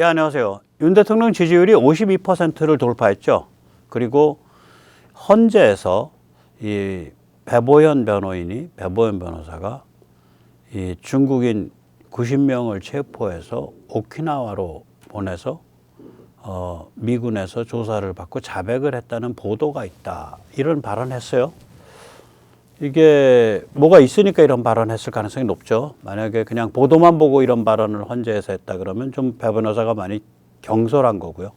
예, 안녕하세요. 윤 대통령 지지율이 52%를 돌파했죠. 그리고 헌재에서 이 배보현 변호사가 이 중국인 90명을 체포해서 오키나와로 보내서 미군에서 조사를 받고 자백을 했다는 보도가 있다. 이런 발언했어요. 이게 뭐가 있으니까 이런 발언했을 가능성이 높죠. 만약에 그냥 보도만 보고 이런 발언을 헌재에서 했다 그러면 좀 배 변호사가 많이 경솔한 거고요.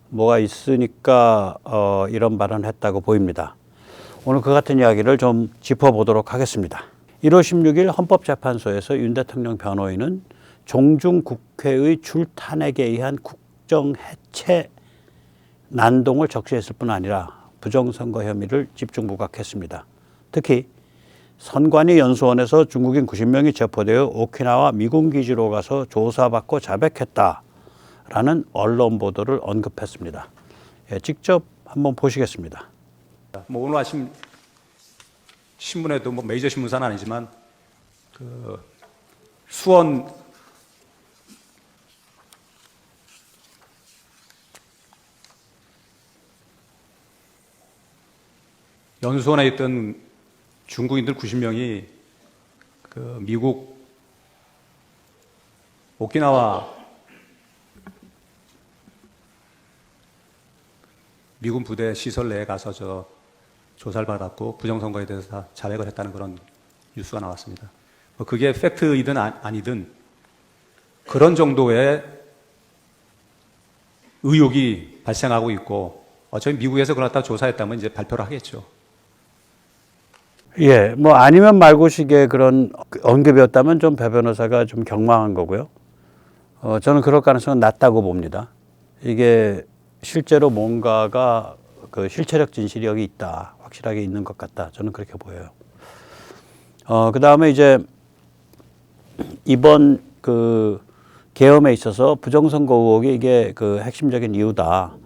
뭐가 있으니까 이런 발언을 했다고 보입니다. 오늘 그 같은 이야기를 좀 짚어보도록 하겠습니다. 1월 16일 헌법재판소에서 윤 대통령 변호인은 종중국회의 줄탄핵에 의한 국정 해체 난동을 적시했을 뿐 아니라 부정선거 혐의를 집중 부각했습니다. 특히 선관위 연수원에서 중국인 90명이 체포되어 오키나와 미군 기지로 가서 조사받고 자백했다라는 언론 보도를 언급했습니다. 예, 직접 한번 보시겠습니다. 뭐 오늘 아침 신문에도 뭐 메이저 신문사는 아니지만 그 수원 연수원에 있던 중국인들 90명이 그 미국 오키나와 미군 부대 시설 내에 가서 조사를 받았고 부정선거에 대해서 다 자백을 했다는 그런 뉴스가 나왔습니다. 뭐 그게 팩트이든 아니든 그런 정도의 의혹이 발생하고 있고 어차피 미국에서 그걸 갖다 조사했다면 이제 발표를 하겠죠. 예, 뭐 아니면 말고식의 그런 언급이었다면 좀 배 변호사가 좀 경망한 거고요. 저는 그럴 가능성은 낮다고 봅니다. 이게 실제로 뭔가가 그 실체적 진실력이 있다, 확실하게 있는 것 같다. 저는 그렇게 보여요. 그 다음에 이제 이번 그 계엄에 있어서 부정선거 의혹이 이게 그 핵심적인 이유다.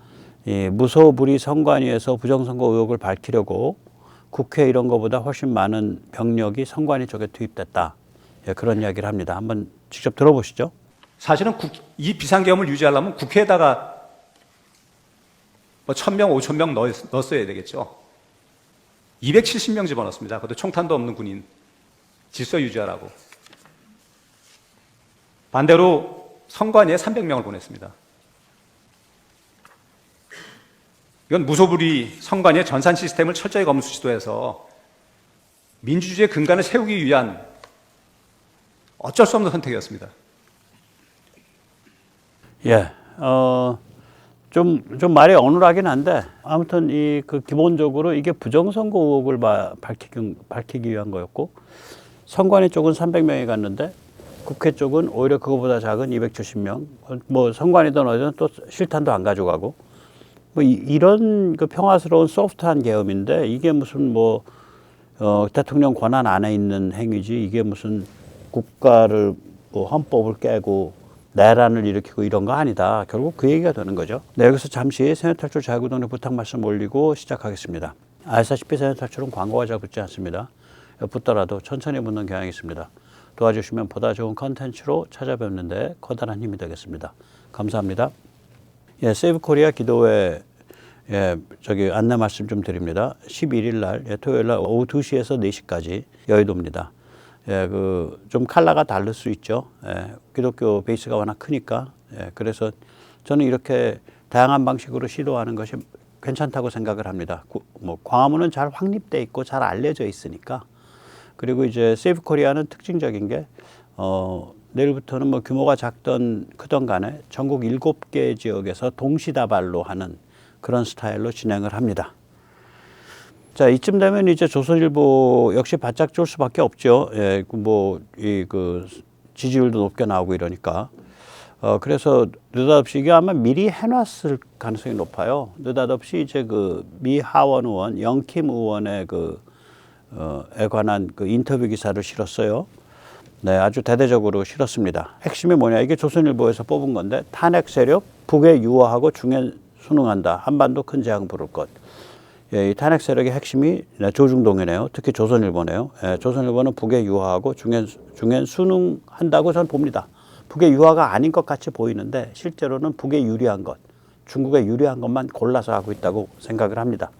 이 무소불위 선관위에서 부정선거 의혹을 밝히려고 국회 이런 거보다 훨씬 많은 병력이 선관위 쪽에 투입됐다. 예, 그런 이야기를 합니다. 한번 직접 들어보시죠. 사실은 이 비상계엄을 유지하려면 국회에다가 뭐 1000명, 5000명 넣었어야 되겠죠. 270명 집어넣습니다. 그것도 총탄도 없는 군인. 질서 유지하라고. 반대로 선관위에 300명을 보냈습니다. 이건 무소불위 선관위의 전산 시스템을 철저히 검수 시도해서 민주주의의 근간을 세우기 위한 어쩔 수 없는 선택이었습니다. 예, 좀 말이 어눌하긴 한데 아무튼 그 기본적으로 이게 부정선거 의혹을 밝히기 위한 거였고 선관위 쪽은 300명이 갔는데 국회 쪽은 오히려 그거보다 작은 270명. 뭐 선관위든 어디든 또 실탄도 안 가져가고. 뭐 이런 그 평화스러운 소프트한 계엄인데 이게 무슨 뭐 대통령 권한 안에 있는 행위지 이게 무슨 국가를 뭐 헌법을 깨고 내란을 일으키고 이런 거 아니다. 결국 그 얘기가 되는 거죠. 네, 여기서 잠시 세뇌탈출 자유구동의 부탁 말씀 올리고 시작하겠습니다. 아시다시피 세뇌탈출은 광고가 잘 붙지 않습니다. 붙더라도 천천히 붙는 경향이 있습니다. 도와주시면 보다 좋은 컨텐츠로 찾아뵙는데 커다란 힘이 되겠습니다. 감사합니다. 예, 세이브 코리아 기도회 안내 말씀 좀 드립니다. 11일 날, 토요일 날 오후 2시에서 4시까지 여의도입니다. 좀 컬러가 다를 수 있죠. 기독교 베이스가 워낙 크니까. 그래서 저는 이렇게 다양한 방식으로 시도하는 것이 괜찮다고 생각을 합니다. 뭐 광화문은 잘 확립돼 있고 잘 알려져 있으니까. 그리고 이제 세이브 코리아는 특징적인 게 내일부터는 뭐 규모가 작던 크던 간에 전국 7개 지역에서 동시다발로 하는 그런 스타일로 진행을 합니다. 자, 이쯤 되면 이제 조선일보 역시 바짝 쫄 수밖에 없죠. 예, 지지율도 높게 나오고 이러니까. 그래서 느닷없이 이게 아마 미리 해놨을 가능성이 높아요. 느닷없이 이제 미 하원 의원, 영킴 의원의 에 관한 인터뷰 기사를 실었어요. 네, 아주 대대적으로 실었습니다. 핵심이 뭐냐? 이게 조선일보에서 뽑은 건데 탄핵 세력 북에 유호하고 중엔 순응한다. 한반도 큰 재앙 부를 것. 예, 이 탄핵 세력의 핵심이 조중동이네요. 특히 조선일보네요. 예, 조선일보는 북에 유호하고 중엔 순응한다고 저는 봅니다. 북의 유화가 아닌 것 같이 보이는데 실제로는 북에 유리한 것, 중국에 유리한 것만 골라서 하고 있다고 생각을 합니다.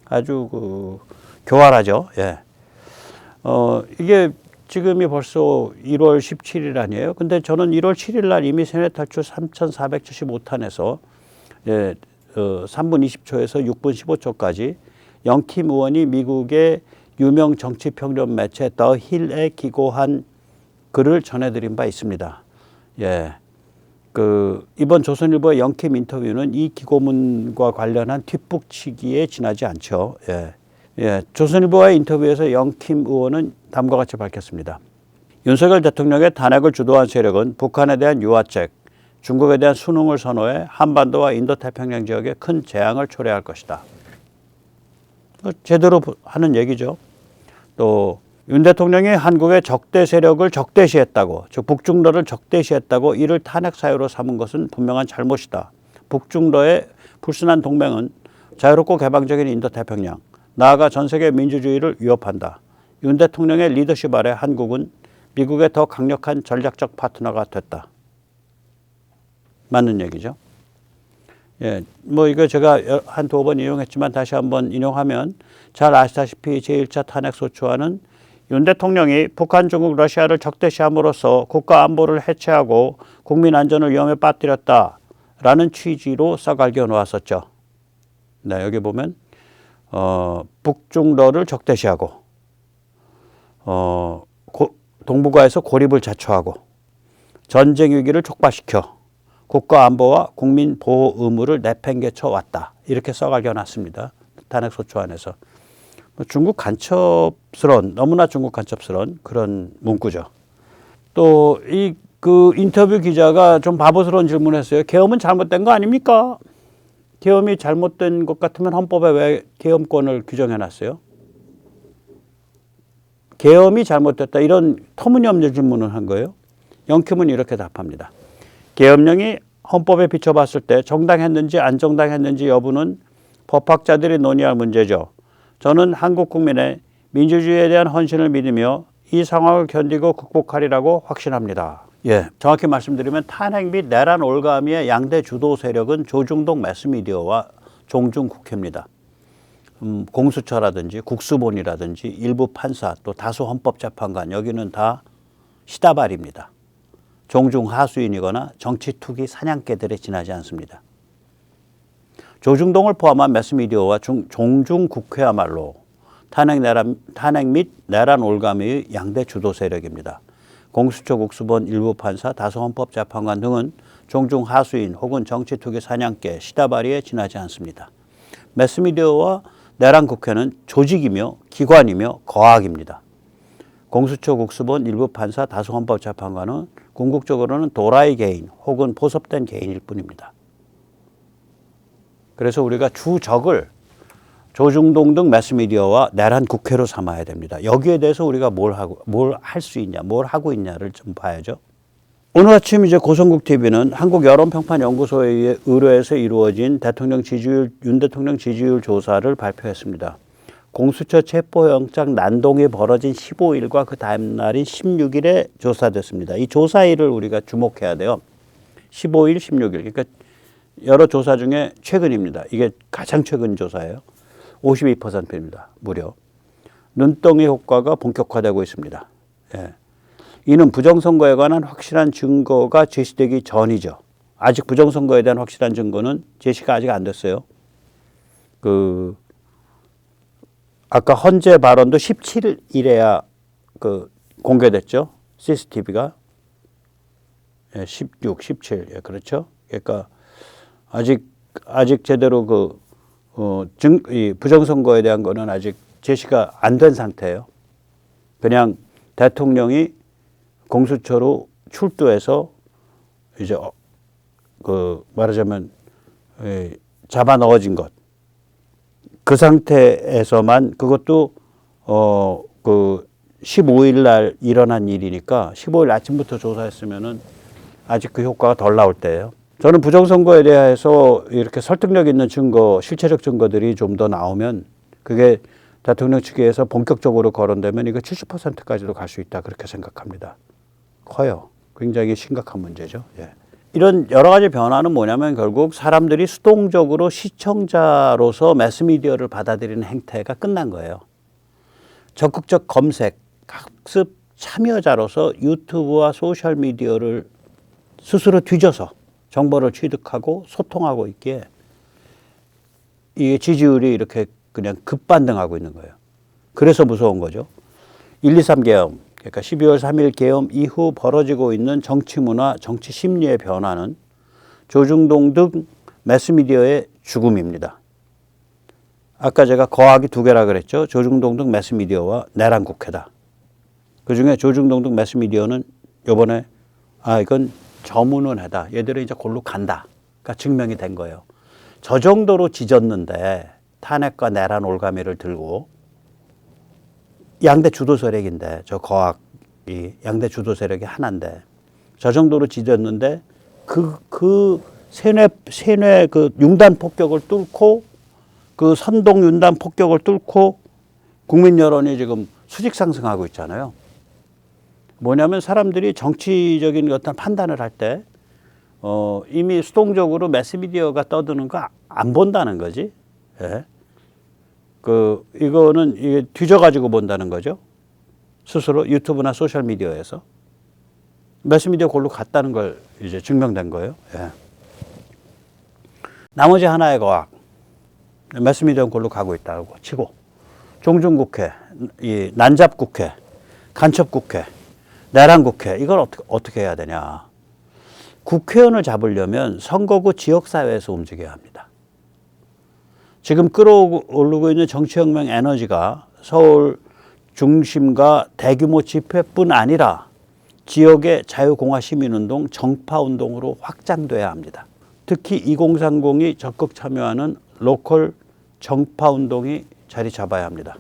아주 교활하죠. 예. 이게 지금이 벌써 1월 17일 아니에요? 근데 저는 1월 7일 날 이미 세뇌 탈출 3,475탄에서 3분 20초에서 6분 15초까지 영킴 의원이 미국의 유명 정치평론 매체 더 힐에 기고한 글을 전해드린 바 있습니다. 예. 이번 조선일보의 영킴 인터뷰는 이 기고문과 관련한 뒷북치기에 지나지 않죠. 예. 예. 조선일보와의 인터뷰에서 영킴 의원은 다음과 같이 밝혔습니다. 윤석열 대통령의 탄핵을 주도한 세력은 북한에 대한 유화책, 중국에 대한 순응을 선호해 한반도와 인도태평양 지역에 큰 재앙을 초래할 것이다. 제대로 하는 얘기죠. 또 윤 대통령이 한국의 적대 세력을 적대시했다고, 즉 북중러를 적대시했다고 이를 탄핵 사유로 삼은 것은 분명한 잘못이다. 북중러의 불순한 동맹은 자유롭고 개방적인 인도태평양, 나아가 전 세계 민주주의를 위협한다. 윤 대통령의 리더십 아래 한국은 미국의 더 강력한 전략적 파트너가 됐다. 맞는 얘기죠. 예, 이거 제가 한두 번 인용했지만 다시 한번 인용하면 잘 아시다시피 제1차 탄핵소추안은 윤 대통령이 북한, 중국, 러시아를 적대시함으로써 국가 안보를 해체하고 국민 안전을 위험에 빠뜨렸다라는 취지로 써갈겨 놓았었죠. 네, 여기 보면 북중러를 적대시하고 동북아에서 고립을 자초하고 전쟁 위기를 촉발시켜 국가 안보와 국민 보호 의무를 내팽개쳐 왔다. 이렇게 써갈겨 놨습니다. 탄핵소추안에서. 중국 간첩스러운, 너무나 중국 간첩스러운 그런 문구죠. 또 그 인터뷰 기자가 좀 바보스러운 질문을 했어요. 계엄은 잘못된 거 아닙니까? 계엄이 잘못된 것 같으면 헌법에 왜 계엄권을 규정해 놨어요? 계엄이 잘못됐다. 이런 터무니없는 질문을 한 거예요. 영킴은 이렇게 답합니다. 계엄령이 헌법에 비춰봤을 때 정당했는지 안 정당했는지 여부는 법학자들이 논의할 문제죠. 저는 한국 국민의 민주주의에 대한 헌신을 믿으며 이 상황을 견디고 극복하리라고 확신합니다. 예, 정확히 말씀드리면 탄핵 및 내란 올가미의 양대 주도 세력은 조중동 매스미디어와 종중국회입니다. 공수처라든지 국수본이라든지 일부 판사 또 다수 헌법재판관 여기는 다 시다발입니다. 종중하수인이거나 정치투기 사냥개들에 지나지 않습니다. 조중동을 포함한 매스미디어와 종중국회야말로 탄핵 및 내란 올가미의 양대 주도 세력입니다. 공수처, 국수본, 일부 판사, 다수 헌법재판관 등은 종중하수인 혹은 정치투기 사냥개, 시다바리에 지나지 않습니다. 매스미디어와 내란 국회는 조직이며 기관이며 거악입니다. 공수처, 국수본, 일부 판사, 다수 헌법재판관은 궁극적으로는 도라이 개인 혹은 포섭된 개인일 뿐입니다. 그래서 우리가 주적을 조중동 등 매스미디어와 내란 국회로 삼아야 됩니다. 여기에 대해서 우리가 뭘 할 수 있냐, 뭘 하고 있냐를 좀 봐야죠. 오늘 아침 이제 고성국 TV는 한국여론평판연구소에 의뢰해서 이루어진 윤 대통령 지지율 조사를 발표했습니다. 공수처 체포영장 난동이 벌어진 15일과 그 다음 날인 16일에 조사됐습니다. 이 조사일을 우리가 주목해야 돼요. 15일, 16일. 그러니까 여러 조사 중에 최근입니다. 이게 가장 최근 조사예요. 52%입니다. 무려. 눈덩이 효과가 본격화되고 있습니다. 예. 이는 부정선거에 관한 확실한 증거가 제시되기 전이죠. 아직 부정선거에 대한 확실한 증거는 제시가 아직 안 됐어요. 아까 헌재 발언도 17일에야 공개됐죠. CCTV가. 예, 16, 17. 예, 그렇죠. 그러니까 아직 제대로 이 부정선거에 대한 거는 아직 제시가 안 된 상태예요. 그냥 대통령이 공수처로 출두해서 이제 말하자면 잡아 넣어진 것. 그 상태에서만 그것도 15일 날 일어난 일이니까 15일 아침부터 조사했으면은 아직 그 효과가 덜 나올 때예요. 저는 부정선거에 대해서 이렇게 설득력 있는 증거, 실체적 증거들이 좀 더 나오면 그게 대통령 측에서 본격적으로 거론되면 이거 70%까지도 갈 수 있다 그렇게 생각합니다. 커요. 굉장히 심각한 문제죠. 예. 이런 여러 가지 변화는 뭐냐면 결국 사람들이 수동적으로 시청자로서 매스미디어를 받아들이는 행태가 끝난 거예요. 적극적 검색, 학습 참여자로서 유튜브와 소셜미디어를 스스로 뒤져서 정보를 취득하고 소통하고 있기에 이게 지지율이 이렇게 그냥 급반등하고 있는 거예요. 그래서 무서운 거죠. 1.23 계엄, 그러니까 12월 3일 계엄 이후 벌어지고 있는 정치 문화, 정치 심리의 변화는 조중동 등 매스미디어의 죽음입니다. 아까 제가 거학이 두 개라 그랬죠. 조중동 등 매스미디어와 내란 국회다. 그중에 조중동 등 매스미디어는 요번에 이건 저문은해다. 얘들은 이제 골로 간다. 가 증명이 된 거예요. 저 정도로 짖었는데 탄핵과 내란 올가미를 들고 양대 주도 세력인데 저 거학이 양대 주도 세력이 하나인데 저 정도로 짖었는데 그 세뇌 그 융단 폭격을 뚫고 그 선동 융단 폭격을 뚫고 국민 여론이 지금 수직 상승하고 있잖아요. 뭐냐면 사람들이 정치적인 어떤 판단을 할 때 이미 수동적으로 매스미디어가 떠드는 거 안 본다는 거지. 예. 이거는 이게 뒤져가지고 본다는 거죠. 스스로 유튜브나 소셜미디어에서. 매스미디어 골로 갔다는 걸 이제 증명된 거예요. 예. 나머지 하나의 거학. 매스미디어 골로 가고 있다고 치고. 종중국회, 이 난잡국회, 간첩국회, 내란국회. 이걸 어떻게 해야 되냐. 국회의원을 잡으려면 선거구 지역사회에서 움직여야 합니다. 지금 끌어오르고 있는 정치혁명 에너지가 서울 중심과 대규모 집회뿐 아니라 지역의 자유공화 시민운동, 정파운동으로 확장돼야 합니다. 특히 2030이 적극 참여하는 로컬 정파운동이 자리 잡아야 합니다.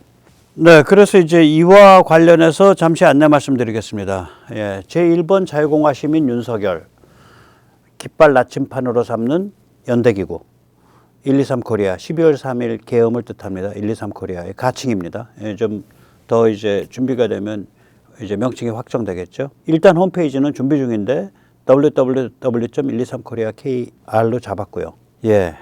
네, 그래서 이제 이와 관련해서 잠시 안내 말씀드리겠습니다. 예, 제1번 자유공화 시민 윤석열, 깃발 나침판으로 삼는 연대기구. 123 코리아 12월 3일 계엄을 뜻합니다. 123 코리아의 가칭입니다. 예, 좀 더 이제 준비가 되면 이제 명칭이 확정되겠죠. 일단 홈페이지는 준비 중인데 www.123korea.kr로 잡았고요. 예,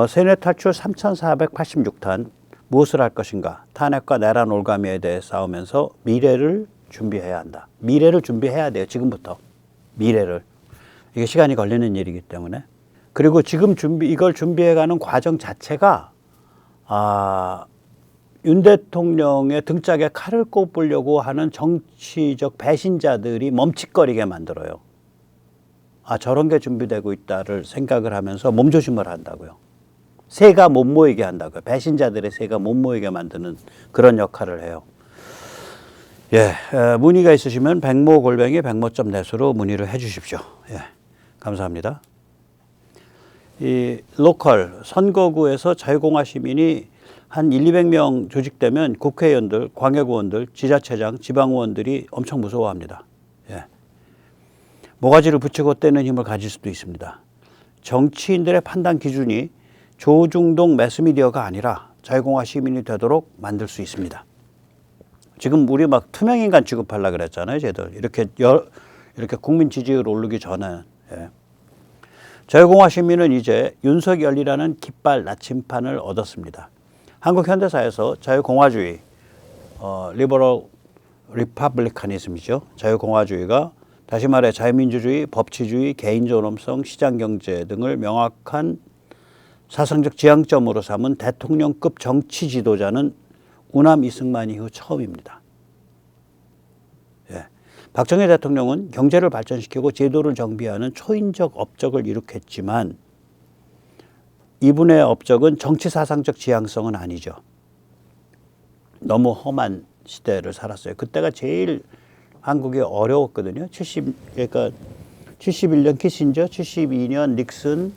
세뇌 탈출 3,486탄 무엇을 할 것인가? 탄핵과 내란 올가미에 대해 싸우면서 미래를 준비해야 한다. 미래를 준비해야 돼요. 지금부터. 미래를. 이게 시간이 걸리는 일이기 때문에. 그리고 지금 이걸 준비해가는 과정 자체가 윤 대통령의 등짝에 칼을 꼽으려고 하는 정치적 배신자들이 멈칫거리게 만들어요. 저런 게 준비되고 있다를 생각을 하면서 몸조심을 한다고요. 새가 못 모이게 한다고요. 배신자들의 새가 못 모이게 만드는 그런 역할을 해요. 예, 문의가 있으시면 백모@백모.net으로 문의를 해 주십시오. 예, 감사합니다. 이 로컬 선거구에서 자유공화 시민이 한 200명 조직되면 국회의원들, 광역의원들, 지자체장, 지방의원들이 엄청 무서워합니다. 예. 모가지를 붙이고 떼는 힘을 가질 수도 있습니다. 정치인들의 판단 기준이 조중동 매스미디어가 아니라 자유공화 시민이 되도록 만들 수 있습니다. 지금 우리 막 투명인간 취급하려고 그랬잖아요, 쟤들. 이렇게 국민 지지율 오르기 전에. 예. 자유공화 시민은 이제 윤석열이라는 깃발 나침판을 얻었습니다. 한국 현대사에서 자유공화주의, 리버럴 리퍼블리카니즘이죠. 자유공화주의가 다시 말해 자유민주주의, 법치주의, 개인존엄성, 시장경제 등을 명확한 사상적 지향점으로 삼은 대통령급 정치 지도자는 우남 이승만 이후 처음입니다. 예. 박정희 대통령은 경제를 발전시키고 제도를 정비하는 초인적 업적을 이룩했지만 이분의 업적은 정치 사상적 지향성은 아니죠. 너무 험한 시대를 살았어요. 그때가 제일 한국이 어려웠거든요. 그러니까 71년 키신저, 72년 닉슨,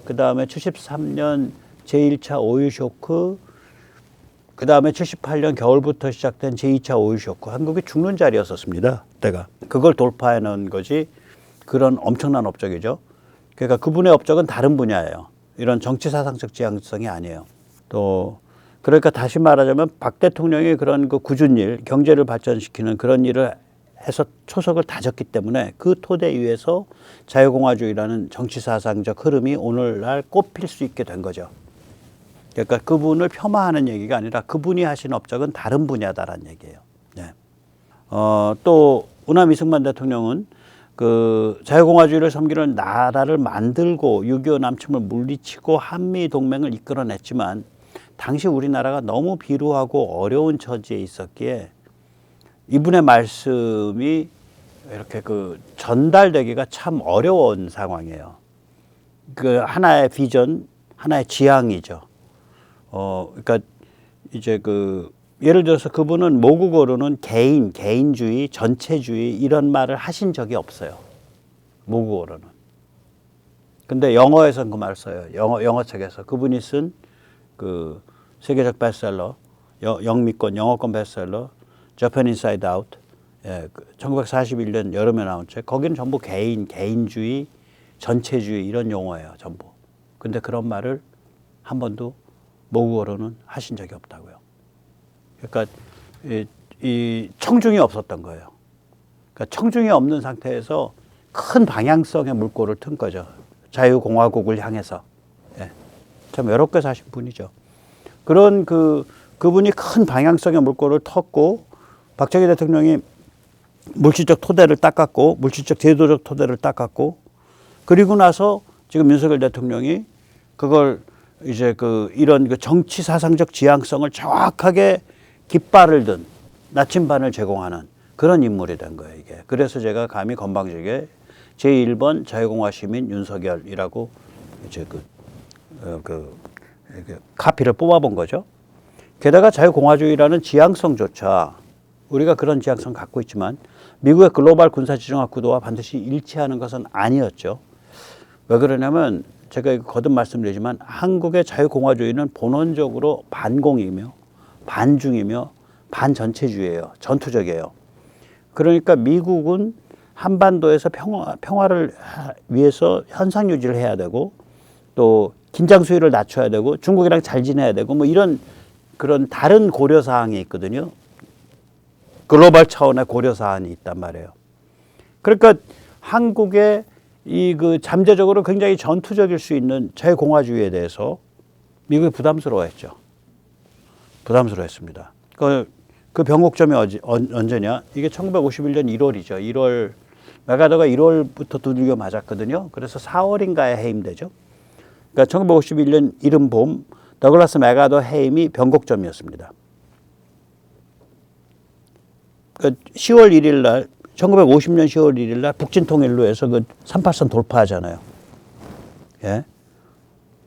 그 다음에 73년 제1차 오일 쇼크, 그 다음에 78년 겨울부터 시작된 제2차 오일 쇼크. 한국이 죽는 자리였었습니다. 그때가. 그걸 돌파해낸 것이 그런 엄청난 업적이죠. 그러니까 그분의 업적은 다른 분야예요. 이런 정치 사상적 지향성이 아니에요. 또 그러니까 다시 말하자면 박 대통령이 그런 그 굳은 일, 경제를 발전시키는 그런 일을 해서 초석을 다졌기 때문에 그 토대 위에서 자유공화주의라는 정치사상적 흐름이 오늘날 꼽힐 수 있게 된 거죠. 그러니까 그분을 폄하하는 얘기가 아니라 그분이 하신 업적은 다른 분야다라는 얘기예요. 네. 또 우남 이승만 대통령은 그 자유공화주의를 섬기는 나라를 만들고 6.25 남침을 물리치고 한미 동맹을 이끌어냈지만 당시 우리나라가 너무 비루하고 어려운 처지에 있었기에 이분의 말씀이 이렇게 그 전달되기가 참 어려운 상황이에요. 그 하나의 비전, 하나의 지향이죠. 그러니까 이제 그 예를 들어서 그분은 모국어로는 개인주의, 전체주의 이런 말을 하신 적이 없어요. 모국어로는. 근데 영어에서는 그 말을 써요. 영어 책에서 그분이 쓴 그 세계적 베스트셀러, 영미권 영어권 베스트셀러 Japan Inside Out, 1941년 여름에 나온 책. 거기는 전부 개인주의, 전체주의 이런 용어예요, 전부. 근데 그런 말을 한 번도 모국어로는 하신 적이 없다고요. 그러니까 이 청중이 없었던 거예요. 그러니까 청중이 없는 상태에서 큰 방향성의 물꼬를 튼 거죠. 자유공화국을 향해서. 예. 참 외롭게 사신 분이죠. 그런 그분이 큰 방향성의 물꼬를 텄고 박정희 대통령이 물질적 토대를 닦았고 물질적 제도적 토대를 닦았고 그리고 나서 지금 윤석열 대통령이 그걸 이제 이런 정치 사상적 지향성을 정확하게 깃발을 든 나침반을 제공하는 그런 인물이 된 거예요, 이게. 그래서 제가 감히 건방지게 제1번 자유공화 시민 윤석열이라고 이제 카피를 뽑아본 거죠. 게다가 자유공화주의라는 지향성조차 우리가 그런 지향성 갖고 있지만 미국의 글로벌 군사지정학 구도와 반드시 일치하는 것은 아니었죠. 왜 그러냐면 제가 거듭 말씀드리지만 한국의 자유공화주의는 본원적으로 반공이며 반중이며 반전체주의예요. 전투적이에요. 그러니까 미국은 한반도에서 평화를 위해서 현상 유지를 해야 되고 또 긴장 수위를 낮춰야 되고 중국이랑 잘 지내야 되고 뭐 이런 그런 다른 고려 사항이 있거든요. 글로벌 차원의 고려 사항이 있단 말이에요. 그러니까 한국의 잠재적으로 굉장히 전투적일 수 있는 자유공화주의에 대해서 미국이 부담스러워했죠. 부담스러워했습니다. 그 변곡점이 언제냐? 이게 1951년 1월이죠. 1월 메가더가 1월부터 두들겨 맞았거든요. 그래서 4월인가에 해임되죠. 그러니까 1951년 이른 봄 더글라스 메가더 해임이 변곡점이었습니다. 그러니까 10월 1일 날 1950년 10월 1일 날 북진 통일로 해서 38선 돌파하잖아요. 예.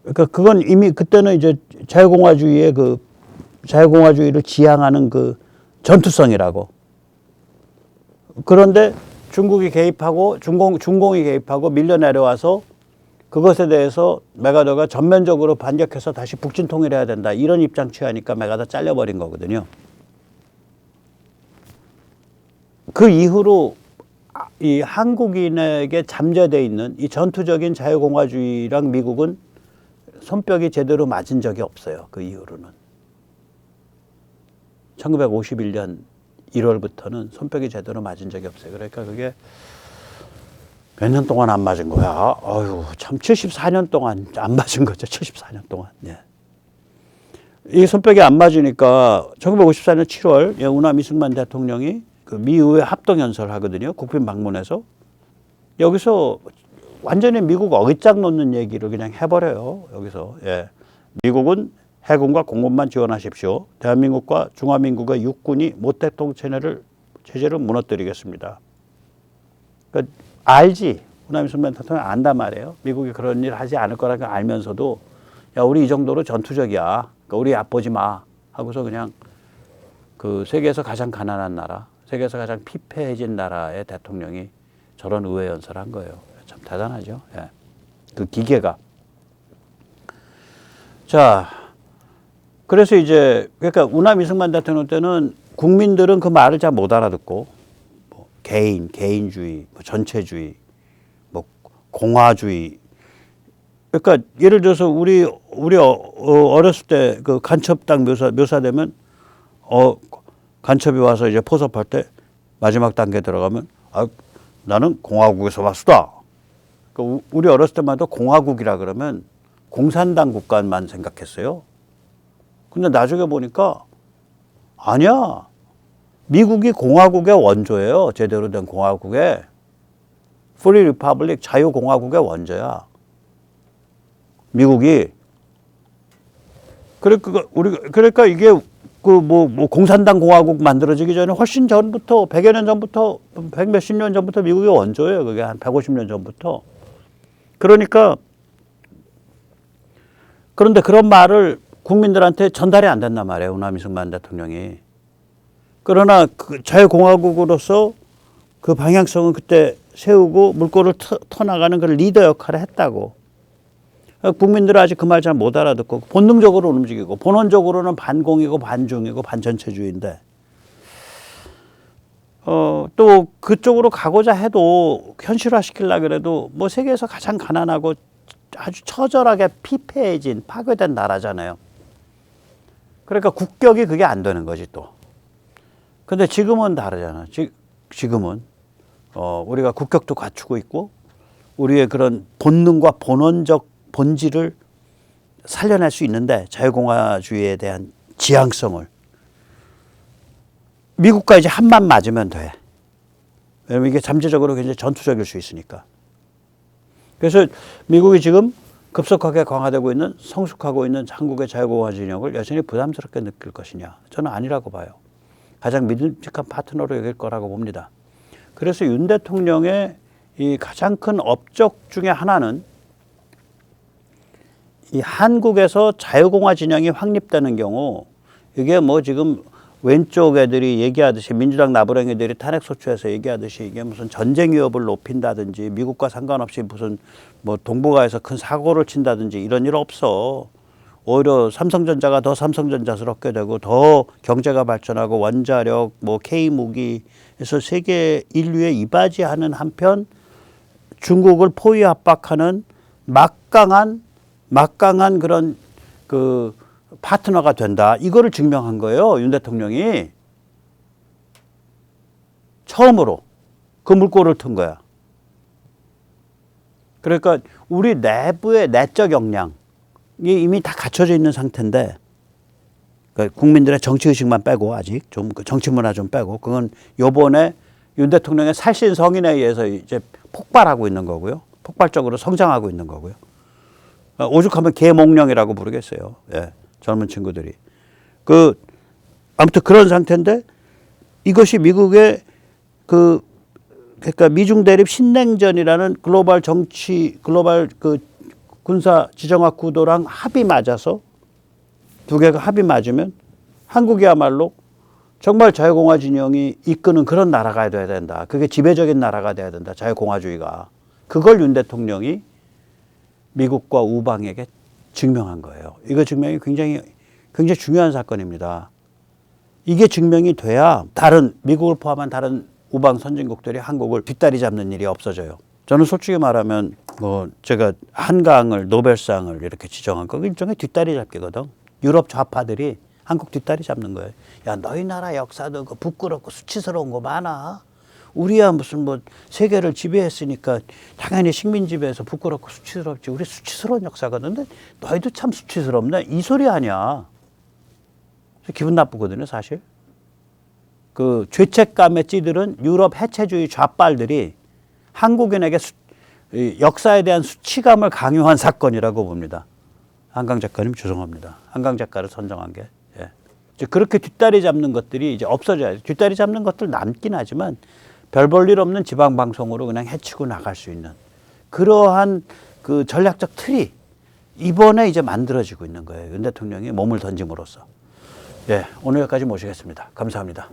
그러니까 그건 이미 그때는 이제 자유공화주의를 지향하는 전투성이라고. 그런데 중국이 개입하고 중공이 개입하고 밀려 내려와서 그것에 대해서 메가더가 전면적으로 반격해서 다시 북진 통일해야 된다. 이런 입장 취하니까 메가더 잘려버린 거거든요. 그 이후로 이 한국인에게 잠재되어 있는 이 전투적인 자유공화주의랑 미국은 손뼉이 제대로 맞은 적이 없어요. 그 이후로는. 1951년 1월부터는 손뼉이 제대로 맞은 적이 없어요. 그러니까 그게 몇 년 동안 안 맞은 거야. 아유, 참 74년 동안 안 맞은 거죠. 74년 동안. 예. 이 손뼉이 안 맞으니까 1954년 7월 우남 이승만 대통령이 미의회 합동연설을 하거든요. 국빈 방문해서. 여기서 완전히 미국 어깃장 놓는 얘기를 그냥 해버려요. 여기서. 예. 미국은 해군과 공군만 지원하십시오. 대한민국과 중화민국의 육군이 모택동 체제를 무너뜨리겠습니다. 그러니까 알지. 우남 이승만 대통령 안단 말이에요. 미국이 그런 일 하지 않을 거라는 걸 알면서도 야, 우리 이 정도로 전투적이야. 그러니까 우리 얕보지 마. 하고서 그냥 세계에서 가장 가난한 나라, 세계에서 가장 피폐해진 나라의 대통령이 저런 의회 연설을 한 거예요. 참 대단하죠. 예. 그 기계가. 자, 그래서 그러니까 우남 이승만 대통령 때는 국민들은 그 말을 잘 못 알아듣고, 개인주의, 전체주의, 공화주의. 그러니까 예를 들어서 우리 어렸을 때 간첩당 묘사되면, 간첩이 와서 이제 포섭할 때, 마지막 단계 들어가면 나는 공화국에서 왔수다. 그러니까 우리 어렸을 때만 해도 공화국이라 그러면 공산당 국가만 생각했어요. 근데 나중에 보니까 아니야. 미국이 공화국의 원조예요. 제대로 된 공화국의. 프리 리퍼블릭 자유공화국의 원조야. 미국이. 그러니까 이게 공산당 공화국 만들어지기 전에 훨씬 전부터 100여 년 전부터 100몇십 년 전부터 미국의 원조예요. 그게 한 150년 전부터. 그러니까 그런데 그런 말을 국민들한테 전달이 안 된단 말이에요. 우남이승만 대통령이. 그러나 그 자유공화국으로서 그 방향성은 그때 세우고 물꼬를 터나가는 그 리더 역할을 했다고. 국민들은 아직 그 말 잘 못 알아듣고 본능적으로 움직이고 본원적으로는 반공이고 반중이고 반전체주의인데 또 그쪽으로 가고자 해도 현실화시키려고 그래도 뭐 세계에서 가장 가난하고 아주 처절하게 피폐해진 파괴된 나라잖아요. 그러니까 국격이 그게 안 되는 거지 또. 근데 지금은 다르잖아. 지금은 우리가 국격도 갖추고 있고 우리의 그런 본능과 본원적 본질을 살려낼 수 있는데 자유공화주의에 대한 지향성을 미국과 이제 한만 맞으면 돼. 왜냐면 이게 잠재적으로 굉장히 전투적일 수 있으니까. 그래서 미국이 지금 급속하게 강화되고 있는 성숙하고 있는 한국의 자유공화 진영을 여전히 부담스럽게 느낄 것이냐. 저는 아니라고 봐요. 가장 믿음직한 파트너로 여길 거라고 봅니다. 그래서 윤 대통령의 이 가장 큰 업적 중에 하나는 이 한국에서 자유공화 진영이 확립되는 경우 이게 뭐 지금 왼쪽 애들이 얘기하듯이 민주당 나부랭이들이 탄핵소추에서 얘기하듯이 이게 무슨 전쟁 위협을 높인다든지 미국과 상관없이 무슨 뭐 동북아에서 큰 사고를 친다든지 이런 일 없어. 오히려 삼성전자가 더 삼성전자스럽게 되고 더 경제가 발전하고 원자력 뭐 K무기에서 세계 인류에 이바지하는 한편 중국을 포위 압박하는 막강한 그런 그 파트너가 된다. 이거를 증명한 거예요. 윤 대통령이. 처음으로 그 물꼬를 튼 거야. 그러니까 우리 내부의 내적 역량이 이미 다 갖춰져 있는 상태인데 그러니까 국민들의 정치의식만 빼고 아직 좀 정치문화 좀 빼고 그건 요번에 윤 대통령의 살신 성인에 의해서 이제 폭발하고 있는 거고요. 폭발적으로 성장하고 있는 거고요. 오죽하면 개몽령이라고 부르겠어요. 예, 젊은 친구들이. 아무튼 그런 상태인데 이것이 미국의 그러니까 미중 대립 신냉전이라는 글로벌 군사 지정학 구도랑 합이 맞아서 두 개가 합이 맞으면 한국이야말로 정말 자유공화 진영이 이끄는 그런 나라가 돼야 된다. 그게 지배적인 나라가 돼야 된다. 자유공화주의가. 그걸 윤 대통령이 미국과 우방에게 증명한 거예요. 이거 증명이 굉장히 중요한 사건입니다. 이게 증명이 돼야 미국을 포함한 다른 우방 선진국들이 한국을 뒷다리 잡는 일이 없어져요. 저는 솔직히 말하면 제가 한강을 노벨상을 이렇게 지정한 거 일종의 뒷다리 잡기거든. 유럽 좌파들이 한국 뒷다리 잡는 거예요. 야, 너희 나라 역사도 부끄럽고 수치스러운 거 많아. 우리야 무슨 세계를 지배했으니까 당연히 식민 지배에서 부끄럽고 수치스럽지. 우리 수치스러운 역사가 있는데 너희도 참 수치스럽네. 이 소리 아니야. 기분 나쁘거든요, 사실. 그 죄책감에 찌들은 유럽 해체주의 좌빨들이 한국인에게 역사에 대한 수치감을 강요한 사건이라고 봅니다. 한강 작가님 죄송합니다. 한강 작가를 선정한 게. 예. 이제 그렇게 뒷다리 잡는 것들이 이제 없어져야죠. 뒷다리 잡는 것들 남긴 하지만 별 볼 일 없는 지방 방송으로 그냥 해치고 나갈 수 있는 그러한 그 전략적 틀이 이번에 이제 만들어지고 있는 거예요. 윤 대통령이 몸을 던짐으로써. 예, 오늘 여기까지 모시겠습니다. 감사합니다.